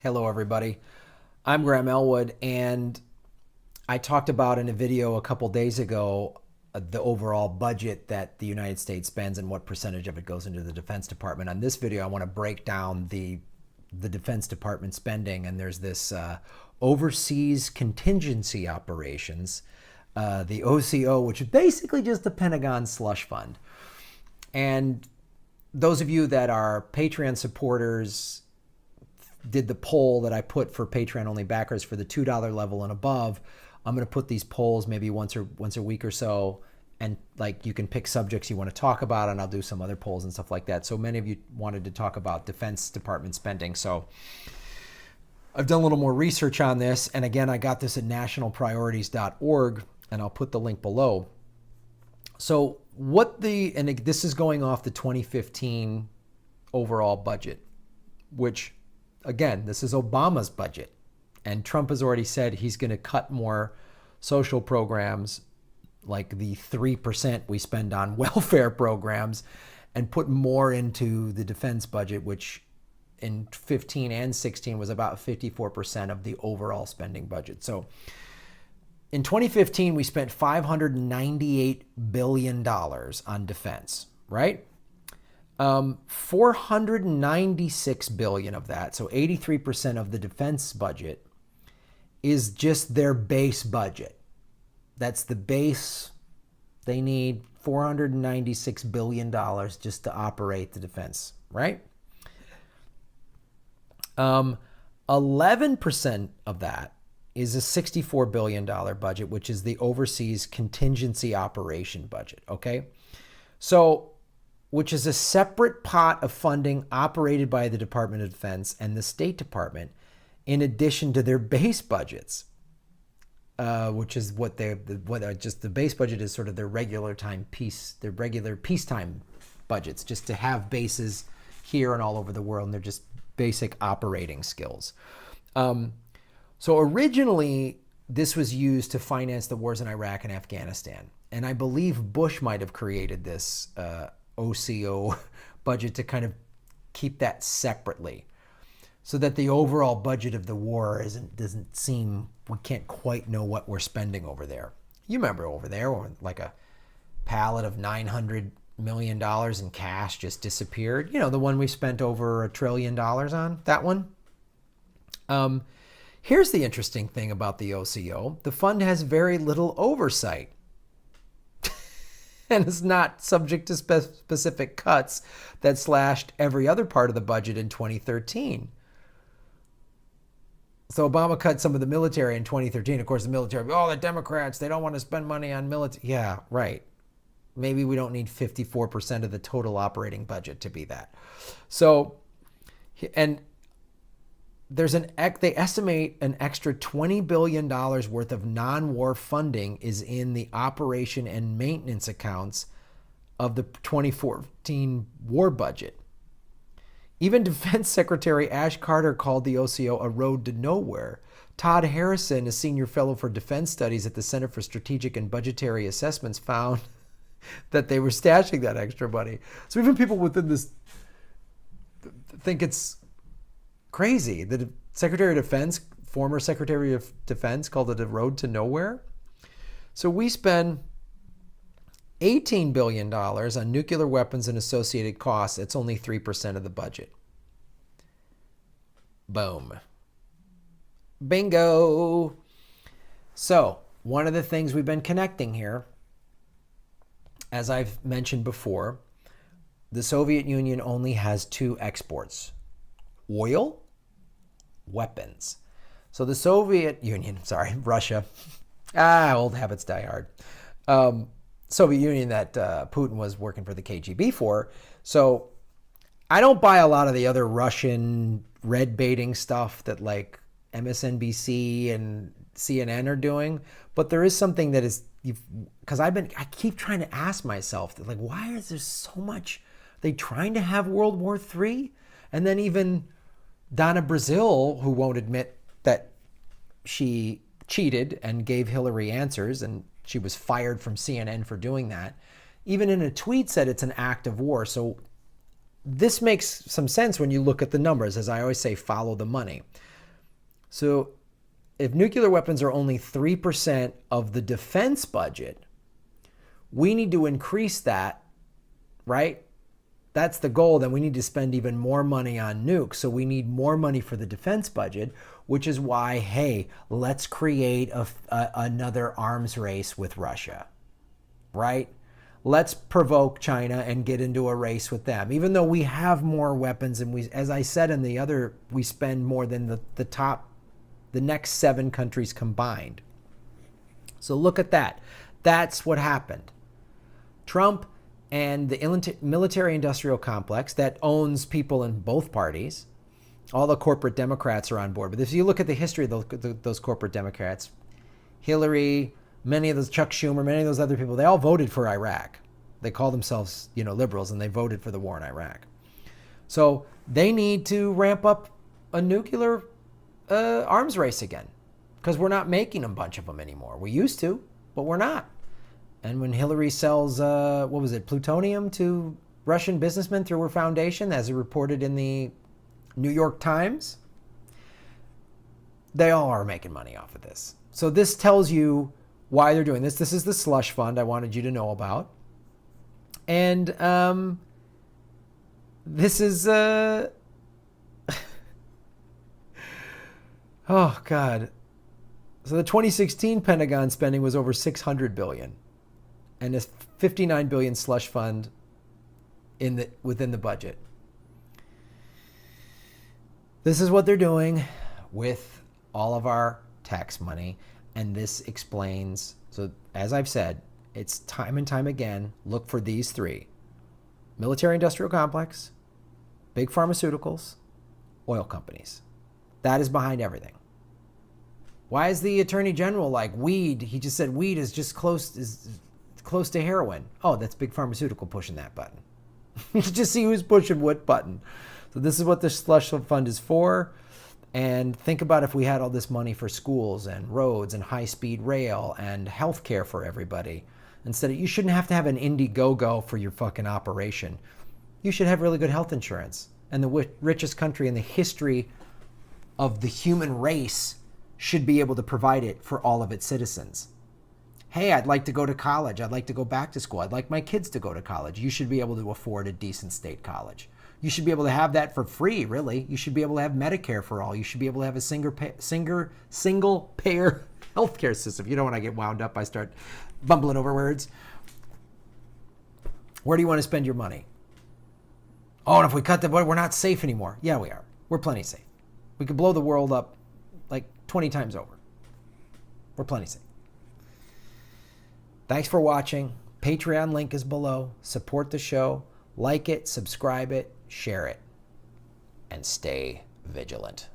Hello, everybody. I'm Graham Elwood, and I talked about in a video a couple days ago the overall budget that the United States spends and what percentage of it goes into the Defense Department. On this video, I want to break down the Defense Department spending, and there's this overseas contingency operations, the OCO, which is basically just the Pentagon Slush Fund. And those of you that are Patreon supporters did the poll that I put for Patreon only backers for the $2 level and above. I'm going to put these polls maybe once a week or so, and like you can pick subjects you want to talk about, and I'll do some other polls and stuff like that. So many of you wanted to talk about Defense Department spending, so I've done a little more research on this, and again, I got this at nationalpriorities.org, and I'll put the link below. So and this is going off the 2015 overall budget, which again, this is Obama's budget. And Trump has already said he's going to cut more social programs, like the 3% we spend on welfare programs, and put more into the defense budget, which in 15 and 16 was about 54% of the overall spending budget. So in 2015, we spent $598 billion on defense, right? 496 billion of that, so 83% of the defense budget, is just their base budget. That's the base. They need $496 billion just to operate the defense, right? 11% of that is a $64 billion budget, which is the overseas contingency operation budget, okay? So, which is a separate pot of funding operated by the Department of Defense and the State Department, in addition to their base budgets, which is just the base budget is sort of their regular peacetime budgets, just to have bases here and all over the world, and they're just basic operating skills. So originally, this was used to finance the wars in Iraq and Afghanistan, and I believe Bush might have created this OCO budget to kind of keep that separately, so that the overall budget of the war doesn't seem, we can't quite know what we're spending over there. You remember over there when like a pallet of $900 million in cash just disappeared? You know, the one we spent over $1 trillion on, that one? Here's the interesting thing about the OCO. The fund has very little oversight and is not subject to specific cuts that slashed every other part of the budget in 2013. So Obama cut some of the military in 2013. Of course, the military, the Democrats, they don't want to spend money on military. Yeah, right. Maybe we don't need 54% of the total operating budget to be that. So, and they estimate an extra $20 billion worth of non-war funding is in the operation and maintenance accounts of the 2014 war budget. Even Defense Secretary Ash Carter called the OCO a road to nowhere. Todd Harrison, a senior fellow for defense studies at the Center for Strategic and Budgetary Assessments, found that they were stashing that extra money. So even people within this think it's crazy. The Secretary of Defense, former Secretary of Defense, called it a road to nowhere. So we spend $18 billion on nuclear weapons and associated costs. It's only 3% of the budget. Boom. Bingo. So one of the things we've been connecting here, as I've mentioned before, the Soviet Union only has two exports: oil, weapons. So the Russia. Old habits die hard. Soviet Union that Putin was working for the KGB for. So I don't buy a lot of the other Russian red baiting stuff that like MSNBC and CNN are doing, but there is something that is, because I keep trying to ask myself, like, why is there so much? Are they trying to have World War III? And then even Donna Brazil, who won't admit that she cheated and gave Hillary answers, and she was fired from CNN for doing that, even in a tweet said it's an act of war. So this makes some sense when you look at the numbers. As I always say, follow the money. So if nuclear weapons are only 3% of the defense budget, we need to increase that, right? That's the goal. Then we need to spend even more money on nukes. So we need more money for the defense budget, which is why, hey, let's create another arms race with Russia, right? Let's provoke China and get into a race with them. Even though we have more weapons and we, as I said in the other, we spend more than the next 7 countries combined. So look at that. That's what happened. Trump and the military-industrial complex that owns people in both parties, all the corporate Democrats are on board. But if you look at the history of those corporate Democrats, Hillary, many of those, Chuck Schumer, many of those other people, they all voted for Iraq. They call themselves, liberals, and they voted for the war in Iraq. So they need to ramp up a nuclear arms race again, because we're not making a bunch of them anymore. We used to, but we're not. And when Hillary sells, plutonium to Russian businessmen through her foundation, as reported in the New York Times, they all are making money off of this. So this tells you why they're doing this. This is the slush fund I wanted you to know about. And this is... oh, God. So the 2016 Pentagon spending was over $600 billion. And a $59 billion slush fund within the budget. This is what they're doing with all of our tax money. And this explains, so as I've said, it's time and time again, look for these 3. Military-industrial complex, big pharmaceuticals, oil companies. That is behind everything. Why is the Attorney General like weed? He just said weed is just close to heroin. Oh, that's big pharmaceutical pushing that button. You just see who's pushing what button. So this is what the slush fund is for. And think about if we had all this money for schools and roads and high-speed rail and healthcare for everybody. Instead of, you shouldn't have to have an Indiegogo for your fucking operation. You should have really good health insurance. And the richest country in the history of the human race should be able to provide it for all of its citizens. Hey, I'd like to go to college. I'd like to go back to school. I'd like my kids to go to college. You should be able to afford a decent state college. You should be able to have that for free, really. You should be able to have Medicare for all. You should be able to have a single-payer healthcare system. You know, when I get wound up, I start bumbling over words. Where do you want to spend your money? Oh, and if we cut the budget, we're not safe anymore. Yeah, we are. We're plenty safe. We could blow the world up like 20 times over. We're plenty safe. Thanks for watching. Patreon link is below. Support the show. Like it, subscribe it, share it, and stay vigilant.